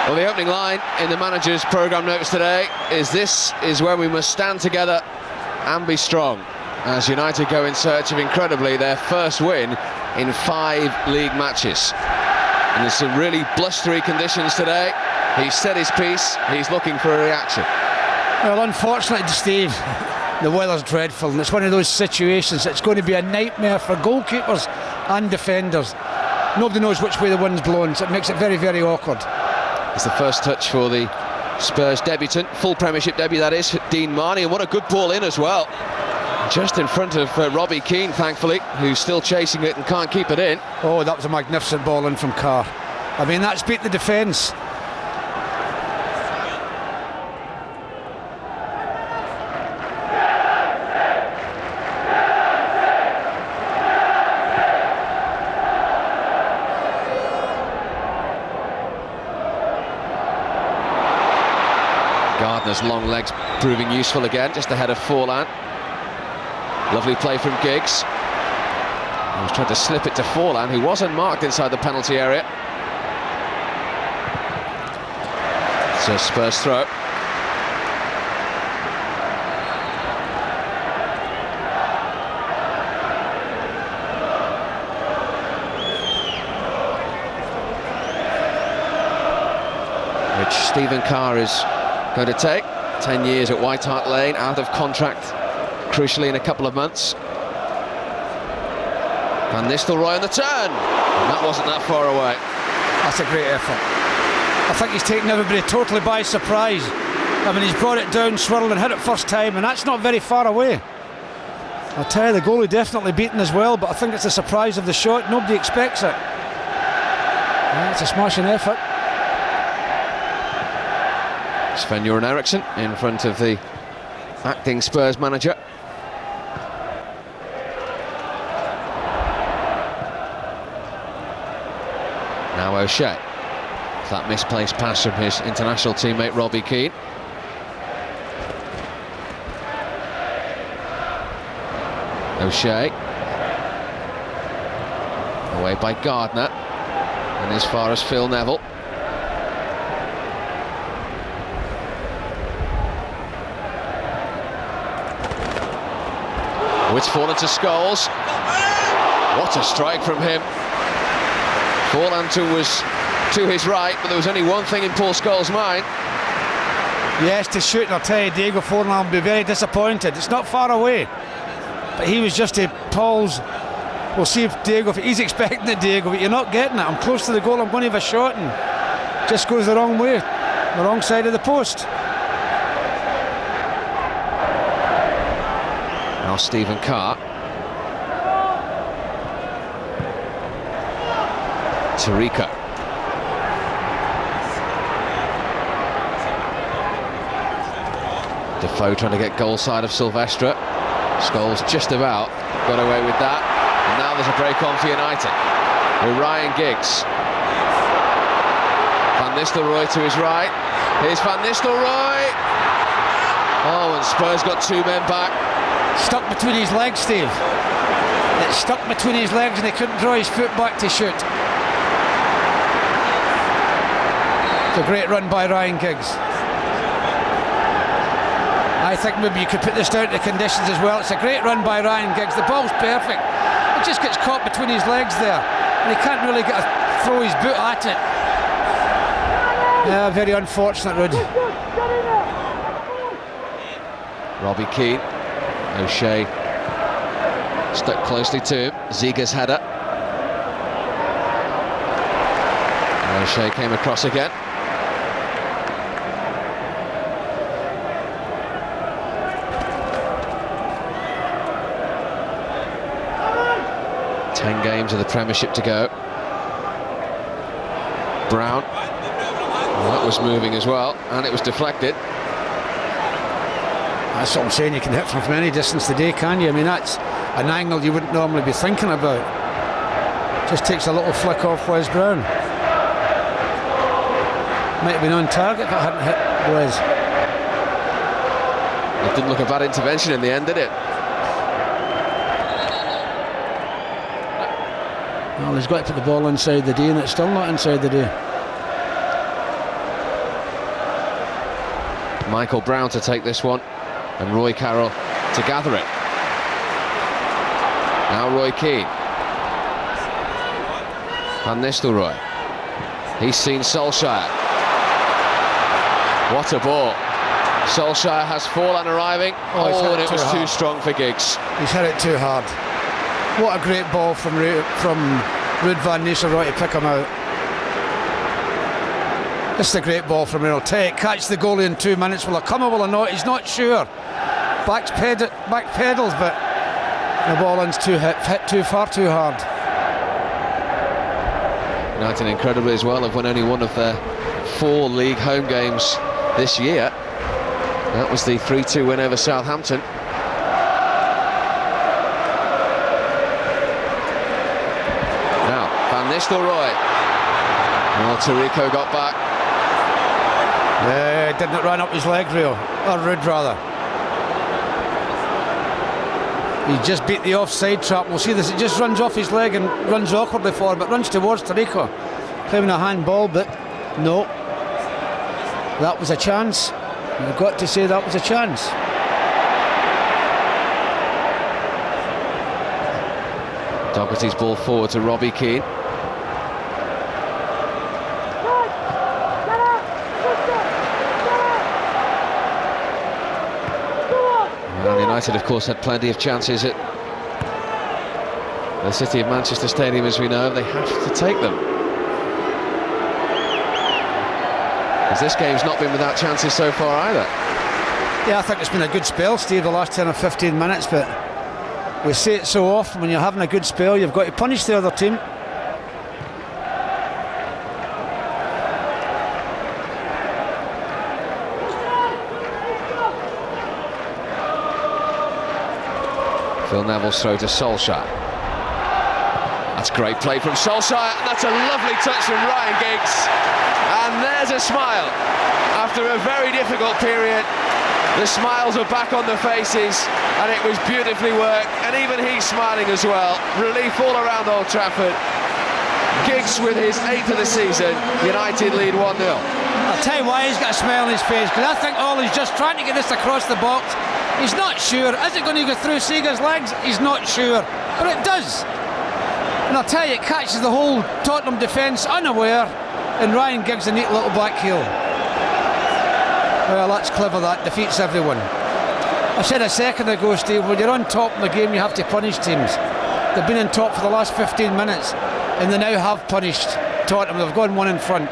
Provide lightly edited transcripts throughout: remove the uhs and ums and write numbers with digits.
Well, the opening line in the manager's programme notes today is "This is where we must stand together and be strong," as United go in search of, incredibly, their first win in 5 league matches. And there's some really blustery conditions today. He's said his piece, he's looking for a reaction. Well, unfortunately, Steve, the weather's dreadful, and it's one of those situations that's going to be a nightmare for goalkeepers and defenders. Nobody knows which way the wind's blowing, so it makes it very, very awkward. It's the first touch for the Spurs debutant, full Premiership debut that is, Dean Marney, and what a good ball in as well. Just in front of Robbie Keane, thankfully, who's still chasing it and can't keep it in. Oh, that was a magnificent ball in from Carr. I mean, that's beat the defence. Gardner's long legs proving useful again, just ahead of Forlan. Lovely play from Giggs. He was trying to slip it to Forlan, who was unmarked inside the penalty area. It's a Spurs throw. Which Stephen Carr is going to take. 10 years at White Hart Lane, out of contract, crucially, in a couple of months. Van Nistelrooy on the turn, and that wasn't that far away. That's a great effort. I think he's taken everybody totally by surprise. I mean, he's brought it down, swirled and hit it first time, and that's not very far away. I'll tell you, the goalie definitely beaten as well, but I think it's a surprise of the shot. Nobody expects it. Yeah, it's a smashing effort. Sven-Göran Eriksson in front of the acting Spurs manager. Now O'Shea. That misplaced pass from his international teammate Robbie Keane. O'Shea. Away by Gardner. And as far as Phil Neville. Oh, it's fallen to Scholes. What a strike from him. Forlan was to his right, but there was only one thing in Paul Scholes' mind. Yes, to shoot, and I'll tell you, Diego Forlan will be very disappointed. It's not far away, but he was just to Paul's. We'll see if Diego, if he's expecting it, Diego, but you're not getting it. I'm close to the goal, I'm going to have a shot, and just goes the wrong way, the wrong side of the post. Now Stephen Carr. Tarico. Defoe trying to get goal side of Silvestre. Scholes just about got away with that. And now there's a break on for United with Ryan Giggs. Van Nistelrooy to his right. Here's Van Nistelrooy. Oh, and Spurs got 2 men back. Stuck between his legs, Steve. It stuck between his legs and he couldn't draw his foot back to shoot. It's a great run by Ryan Giggs. I think maybe you could put this down to the conditions as well. It's a great run by Ryan Giggs. The ball's perfect. It just gets caught between his legs there, and he can't really throw his boot at it. Yeah, very unfortunate, Rud. Robbie Keane. O'Shea stuck closely to him. Ziga's header. O'Shea came across again. Ten games of the Premiership to go. Brown. Well, that was moving as well, and it was deflected. That's what I'm saying, you can hit from any distance today, can you? I mean, that's an angle you wouldn't normally be thinking about. Just takes a little flick off Wes Brown. Might have been on target if it hadn't hit Wes. It didn't look a bad intervention in the end, did it? Well, he's got to put the ball inside the D, and it's still not inside the D. Michael Brown to take this one, and Roy Carroll to gather it. Now Roy Keane. Van Nistelrooy. He's seen Solskjaer. What a ball. Solskjaer has Forlan arriving. Oh, and it was too strong for Giggs. He's hit it too hard. What a great ball from Ruud van Nistelrooy to pick him out. This is a great ball from him. Catch the goalie in 2 minutes. Will it come or will it not? He's not sure. Back pedals, but the ball in's hit too far, too hard. United incredibly as well have won only one of their 4 league home games this year. That was the 3-2 win over Southampton. Now Van Nistelrooy. Oh, Tarico got back. Yeah, didn't run up his leg, Ruud rather. He just beat the offside trap. We'll see this. It just runs off his leg and runs awkwardly forward, but runs towards Tarico. Claiming a handball, but no. That was a chance. You've got to say that was a chance. Doherty's ball forward to Robbie Keane. Well, United, of course, had plenty of chances at the City of Manchester Stadium, as we know. They have to take them. As this game's not been without chances so far either. Yeah, I think it's been a good spell, Steve, the last 10 or 15 minutes, but we say it so often, when you're having a good spell, you've got to punish the other team. Phil Neville's throw to Solskjaer. That's great play from Solskjaer, and that's a lovely touch from Ryan Giggs. And there's a smile. After a very difficult period, the smiles are back on the faces, and it was beautifully worked, and even he's smiling as well. Relief all around Old Trafford. Giggs with his 8th of the season. United lead 1-0. I'll tell you why he's got a smile on his face, because I think Ollie's just trying to get this across the box. He's not sure. Is it going to go through Seager's legs? He's not sure, but it does. And I'll tell you, it catches the whole Tottenham defence unaware, and Ryan Giggs a neat little back heel. Well, that's clever. That defeats everyone. I said a second ago, Steve, when you're on top in the game, you have to punish teams. They've been on top for the last 15 minutes, and they now have punished Tottenham. They've gone one in front.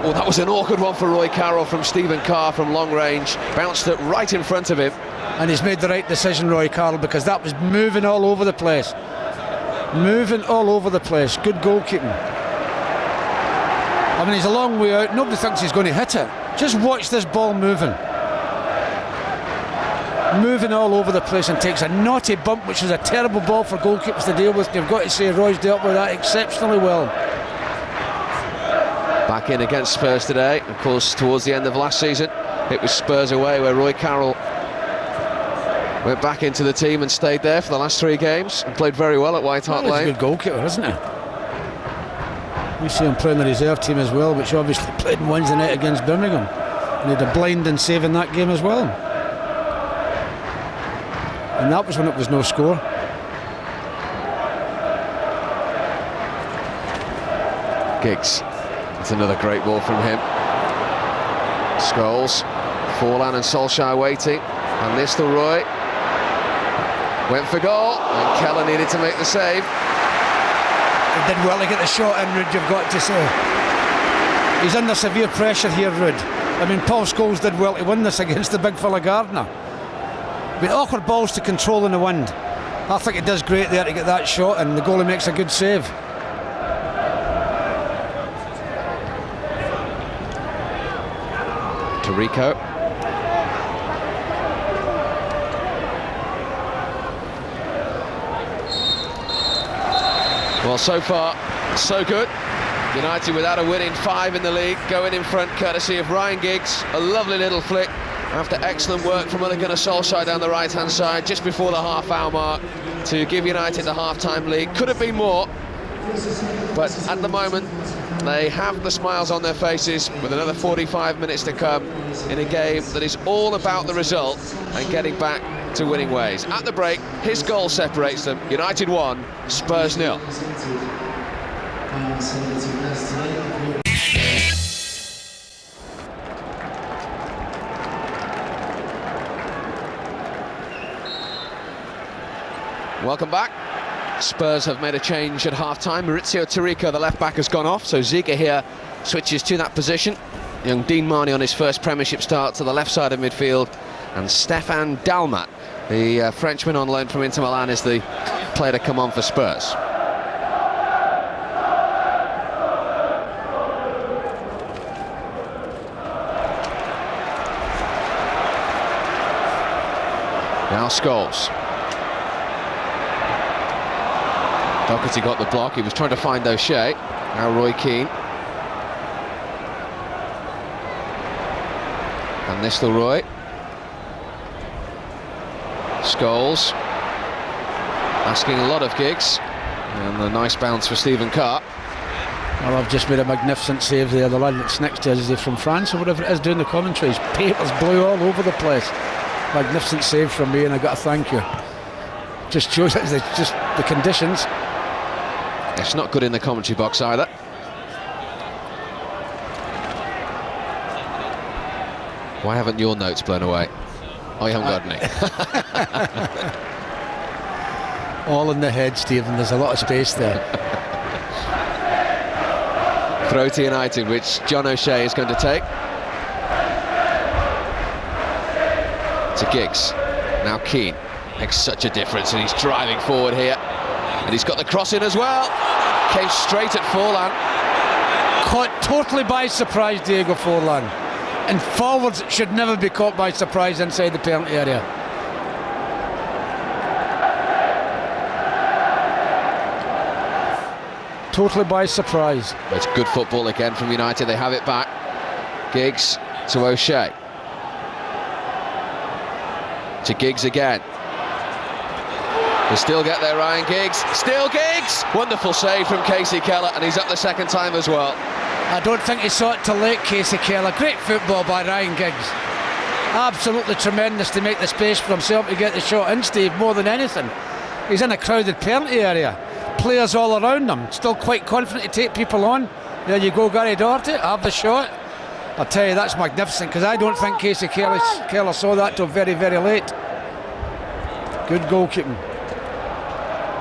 Oh, that was an awkward one for Roy Carroll from Stephen Carr from long range. Bounced it right in front of him. And he's made the right decision, Roy Carroll, because that was moving all over the place. Moving all over the place. Good goalkeeping. I mean, he's a long way out. Nobody thinks he's going to hit it. Just watch this ball moving. Moving all over the place, and takes a naughty bump, which is a terrible ball for goalkeepers to deal with. You've got to say Roy's dealt with that exceptionally well. Back in against Spurs today. Of course, towards the end of last season, it was Spurs away, where Roy Carroll went back into the team and stayed there for the last 3 games and played very well at White Hart Lane. He's a good goalkeeper, isn't he? We see him playing the reserve team as well, which obviously played on Wednesday night against Birmingham. And he had a blinding save in that game as well. And that was when it was no score. Giggs. That's another great ball from him. Scholes, Forlan and Solskjaer waiting. And Nistelrooy went for goal, and Keller needed to make the save. He did well to get the shot in, Ruud, you've got to say. He's under severe pressure here, Ruud. I mean, Paul Scholes did well to win this against the big fella Gardner. But awkward balls to control in the wind. I think he does great there to get that shot, and the goalie makes a good save. Tarico. Well, so far, so good. United without a win in 5 in the league, going in front courtesy of Ryan Giggs. A lovely little flick after excellent work from Ole Gunnar Solskjaer down the right-hand side just before the half-hour mark to give United the half-time lead. Could have been more, but at the moment they have the smiles on their faces with another 45 minutes to come in a game that is all about the result and getting back to winning ways. At the break, his goal separates them. United 1, Spurs 0. Welcome back. Spurs have made a change at half-time. Maurizio Taricco, the left-back, has gone off, so Ziege here switches to that position. Young Dean Marney on his first Premiership start to the left side of midfield, and Stefan Dalmat, the Frenchman on loan from Inter Milan, is the player to come on for Spurs. Now Scholes. Doherty got the block, he was trying to find O'Shea. Now Roy Keane. Van Nistelrooy. Scholes. Asking a lot of Giggs. And a nice bounce for Stephen Carr. Well, I've just made a magnificent save there. The lad that's next to us, is he from France or whatever it is, doing the commentaries? Papers blew all over the place. Magnificent save from me, and I got to thank you. Just shows that it's just the conditions. It's not good in the commentary box either. Why haven't your notes blown away? Oh, you haven't got any. All in the head, Stephen. There's a lot of space there. Throw to United, which John O'Shea is going to take. To Giggs. Now Keane makes such a difference, and he's driving forward here. And he's got the cross in as well. Came straight at Forlan. Caught totally by surprise, Diego Forlan. And forwards should never be caught by surprise inside the penalty area. Totally by surprise. It's good football again from United. They have it back. Giggs to O'Shea. To Giggs again. They still get there, Ryan Giggs. Still Giggs! Wonderful save from Casey Keller, and he's up the second time as well. I don't think he saw it too late, Casey Keller. Great football by Ryan Giggs. Absolutely tremendous to make the space for himself to get the shot in, Steve, more than anything. He's in a crowded penalty area. Players all around him. Still quite confident to take people on. There you go, Gary Doherty. Have the shot. I'll tell you, that's magnificent, because I don't think Casey Keller saw that till very, very late. Good goalkeeping.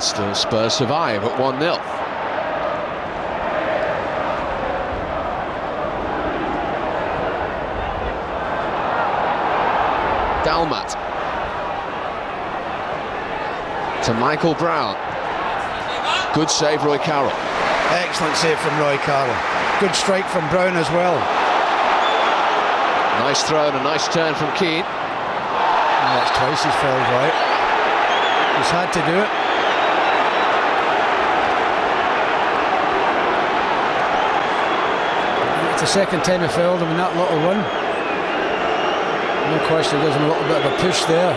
Still Spurs survive at 1-0. Dalmat. To Michael Brown. Good save, Roy Carroll. Excellent save from Roy Carroll. Good strike from Brown as well. Nice throw and a nice turn from Keane. That's twice he's fouled, right? He's had to do it. It's the second time he fouled him in that little run. No question, he gives him a little bit of a push there.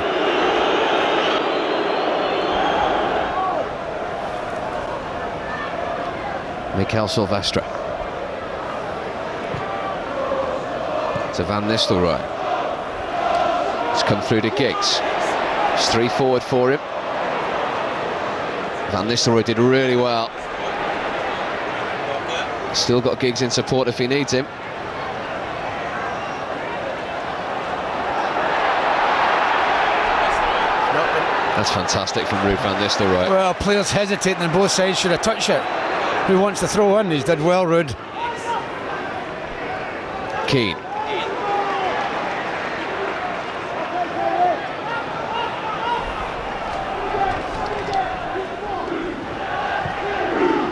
Mikel Silvestre. To Van Nistelrooy. It's come through to Giggs. It's 3 forward for him. Van Nistelrooy did really well. Still got Giggs in support if he needs him. That's fantastic from Ruud van Nistelrooy. Well, players hesitating on both sides, should have touched it. Who wants to throw in? He's did well, Ruud. Keane.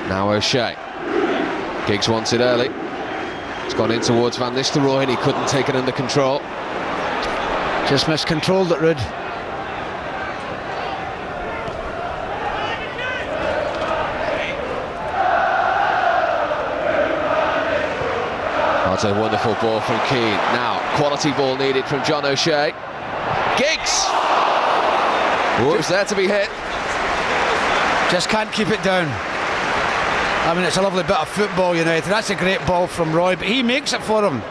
Now O'Shea. Giggs wants it early. It's gone in towards Van Nistelrooy and he couldn't take it under control. Just miscontrolled it, Ruud. That's a wonderful ball from Keane. Now, quality ball needed from John O'Shea. Giggs! Whoops, there to be hit. Just can't keep it down. I mean, it's a lovely bit of football, United. That's a great ball from Roy, but he makes it for him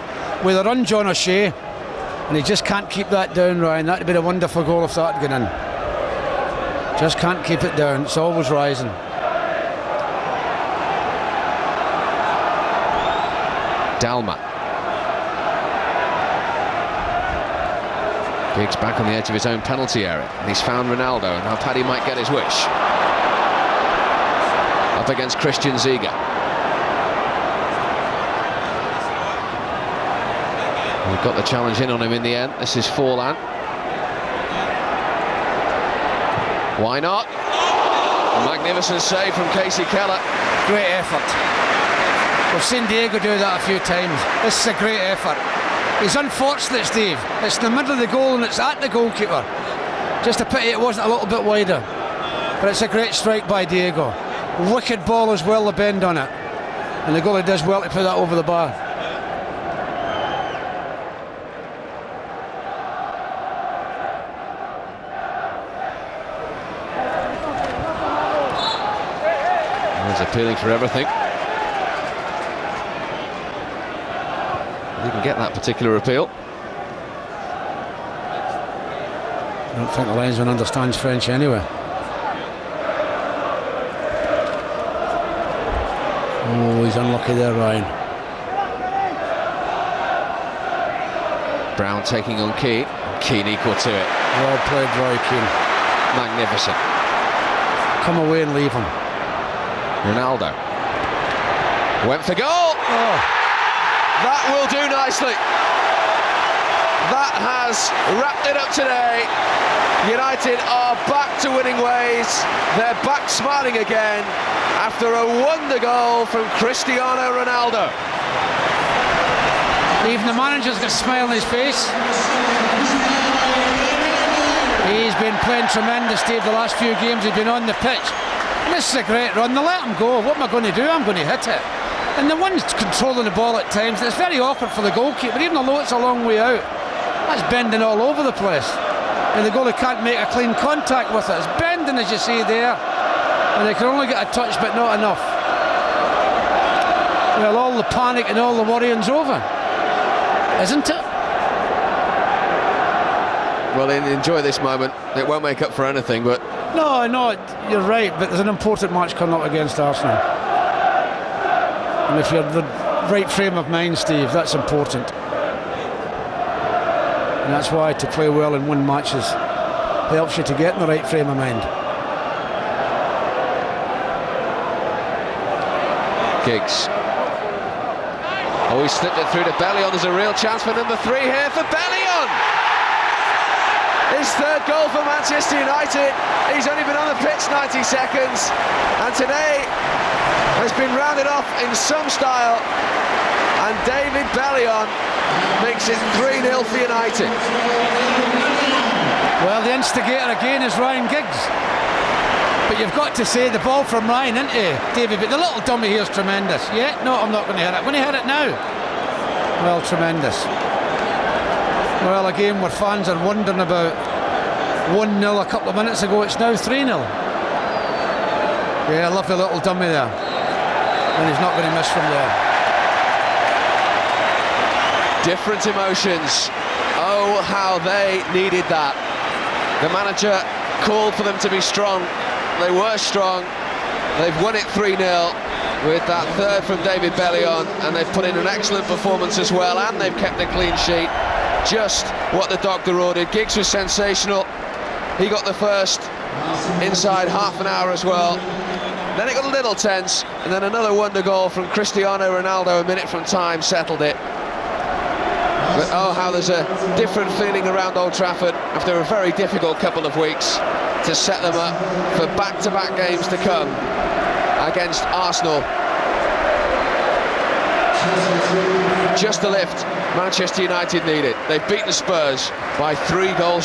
with a run, John O'Shea, and he just can't keep that down, Ryan. That'd been a wonderful goal if that had gone in. Just can't keep it down. It's always rising. Dalma. Giggs back on the edge of his own penalty area, and he's found Ronaldo, and now Paddy might get his wish. Up against Christian Ziga. We've got the challenge in on him in the end. This is Forlan. Why not? Magnificent save from Casey Keller. Great effort. We've seen Diego do that a few times. This is a great effort. He's unfortunate, Steve. It's in the middle of the goal and it's at the goalkeeper. Just a pity it wasn't a little bit wider. But it's a great strike by Diego. Wicked ball as well, the bend on it. And the goalie does well to put that over the bar. He's appealing for everything. Didn't get that particular appeal. I don't think the linesman understands French anyway. Oh, he's unlucky there, Ryan. Brown taking on Keane. Keane equal to it. Well played, Roy Keane. Magnificent. Come away and leave him. Ronaldo went for goal. Oh. That will do nicely. That has wrapped it up today. United are back to winning ways. They're back smiling again after a wonder goal from Cristiano Ronaldo. Even the manager's got a smile on his face. He's been playing tremendous, Dave, the last few games he's been on the pitch. And this is a great run. They let him go. What am I going to do? I'm going to hit it. And the one's controlling the ball at times. It's very awkward for the goalkeeper, even though it's a long way out. That's bending all over the place. And the goalie can't make a clean contact with it. It's bending, as you see there. And they can only get a touch, but not enough. Well, all the panic and all the worrying's over, isn't it? Well, enjoy this moment. It won't make up for anything, but... No, you're right, but there's an important match coming up against Arsenal. And if you're in the right frame of mind, Steve, that's important. And that's why to play well and win matches helps you to get in the right frame of mind. Giggs. Oh, he slipped it through to Bellion. There's a real chance for number 3 here for Bellion. His third goal for Manchester United. He's only been on the pitch 90 seconds. And today has been rounded off in some style. And David Bellion makes it 3-0 for United. Well, the instigator again is Ryan Giggs. But you've got to say the ball from Ryan, isn't it, David? But the little dummy here's tremendous. Yeah, no, I'm not going to hit it. I'm going to hit it now. Well, tremendous. Well, a game where fans are wondering about 1-0 a couple of minutes ago. It's now 3-0. Yeah, lovely little dummy there. And he's not going to miss from there. Different emotions. Oh, how they needed that. The manager called for them to be strong. They were strong. They've won it 3-0 with that third from David Bellion, and they've put in an excellent performance as well, and they've kept a clean sheet. Just what the doctor ordered. Giggs was sensational. He got the first inside half an hour as well. Then it got a little tense, and then another wonder goal from Cristiano Ronaldo a minute from time settled it. But oh, how there's a different feeling around Old Trafford after a very difficult couple of weeks to set them up for back-to-back games to come against Arsenal. Just the lift Manchester United needed. They've beaten Spurs by 3-0.